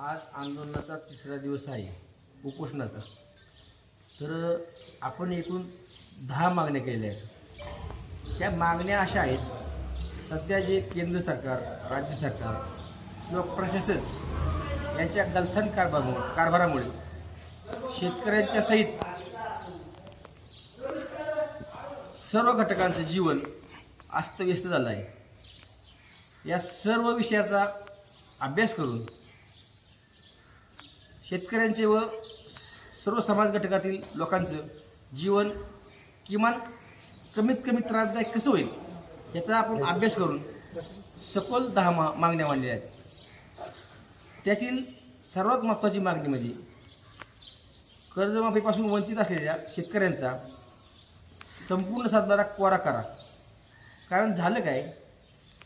आज आंदोलनाचा तिसरा दिवस आहे उपोषणाचा. तर आपण एकूण 10 मागण्या केलेल्या आहेत. त्या मागण्या अशा आहेत, सध्या जे केंद्र सरकार, राज्य सरकार किंवा प्रशासन यांच्या गलथान कारभारामुळे शेतकऱ्यांच्या सहित सर्व घटकांचं जीवन अस्तव्यस्त झालं आहे. या सर्व विषयाचा अभ्यास करून शेतकऱ्यांचे व सर्व समाज घटकातील लोकांचं जीवन किमान कमीत कमी त्रासदायक कसं होईल याचा आपण अभ्यास करून सखोल 10 मागण्या मांडल्या आहेत. त्यातील सर्वात महत्त्वाची मागणी म्हणजे कर्जमाफीपासून वंचित असलेल्या शेतकऱ्यांचा संपूर्ण सातबारा कोरा करा. कारण झालं काय,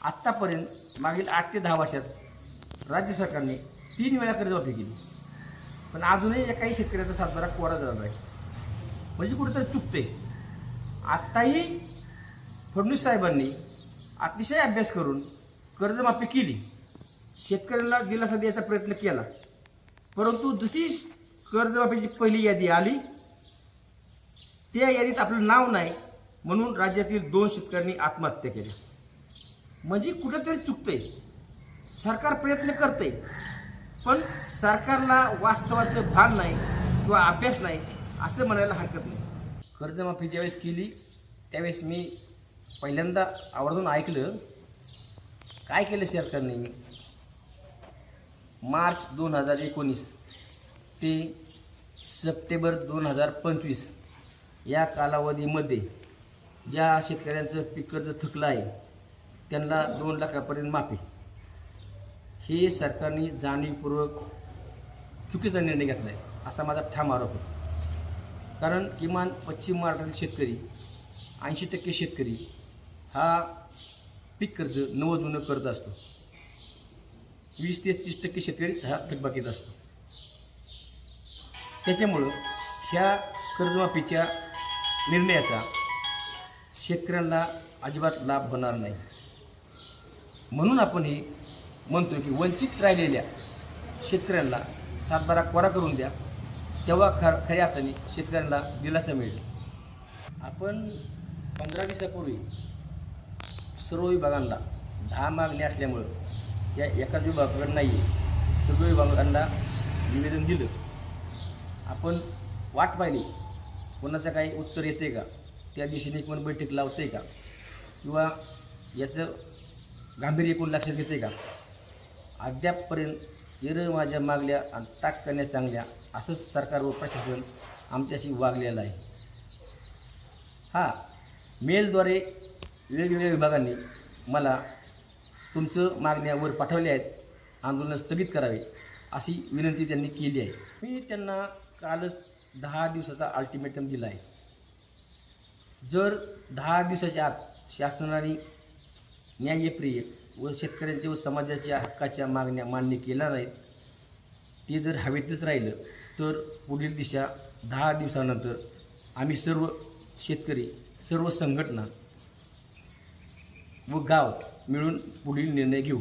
आत्तापर्यंत मागील 8 ते 10 वर्षात राज्य सरकारने 3 वेळा कर्जमाफी केली, पण अजूनही काही शेतकऱ्याचा सातबारा कोरा झाला आहे. म्हणजे कुठेतरी चुकते. आत्ताही फडणवीस साहेबांनी अतिशय अभ्यास करून कर्जमाफी केली, शेतकऱ्यांना दिलासा द्यायचा प्रयत्न केला, परंतु जशी कर्जमाफीची पहिली यादी आली त्या यादीत आपलं नाव नाही म्हणून राज्यातील 2 शेतकऱ्यांनी आत्महत्या केल्या. म्हणजे कुठेतरी चुकते. सरकार प्रयत्न करते, पण सरकारला वास्तवाचं भान नाही किंवा अभ्यास नाही असं म्हणायला हरकत नाही. कर्जमाफी ज्यावेळेस केली त्यावेळेस मी पहिल्यांदा आवर्जून ऐकलं काय केलं सरकारने. मार्च 2019 ते सप्टेंबर 2025 या कालावधीमध्ये ज्या शेतकऱ्यांचं पीक कर्ज थकलं आहे त्यांना 2 लाखापर्यंत माफी. हे सरकारने जाणीवपूर्वक चुकीचा निर्णय घेतला आहे असा माझा ठाम आरोप आहे. कारण किमान पश्चिम महाराष्ट्रातील शेतकरी 80% शेतकरी हा पीक कर्ज नवं करत असतो. 20 ते 30% शेतकरी हा थकबाकीत असतो. त्याच्यामुळं ह्या कर्जमाफीच्या निर्णयाचा शेतकऱ्यांना अजिबात लाभ होणार नाही. म्हणून आपण हे म्हणतो की वंचित राहिलेल्या शेतकऱ्यांना सातबारा कोरा करून द्या, तेव्हा खऱ्या अर्थाने शेतकऱ्यांना दिलासा मिळेल. आपण 15 दिवसापूर्वी सर्व विभागांना 10 मागण्या असल्यामुळं या एकाच विभागाकडे नाही आहे, सर्व विभागांना निवेदन दिलं. आपण वाट पाहिली कोणाचं काही उत्तर येते का, त्या दिवशीने कोण बैठक लावते का, किंवा याचं गांभीर्य कोण लक्षात घेते का. अद्यापपर्यंत माझ्या मागल्या आणि ताक करण्यास चांगल्या असंच सरकार व प्रशासन आमच्याशी वागलेलं आहे. मेलद्वारे वेगवेगळ्या विभागांनी मला तुमचं मागण्यावर पाठवल्या आहेत, आंदोलन स्थगित करावे अशी विनंती त्यांनी केली आहे. मी त्यांना कालच 10 दिवसाचा अल्टिमेटम दिला आहे. जर 10 दिवसाच्या आत शासनाने न्यायप्रिय व शेतकऱ्यांच्या व समाजाच्या हक्काच्या मागण्या मान्य केल्या नाहीत, ते जर हवेतच राहिलं तर पुढील दिशा 10 दिवसानंतर आम्ही सर्व शेतकरी, सर्व संघटना व गाव मिळून पुढील निर्णय घेऊ.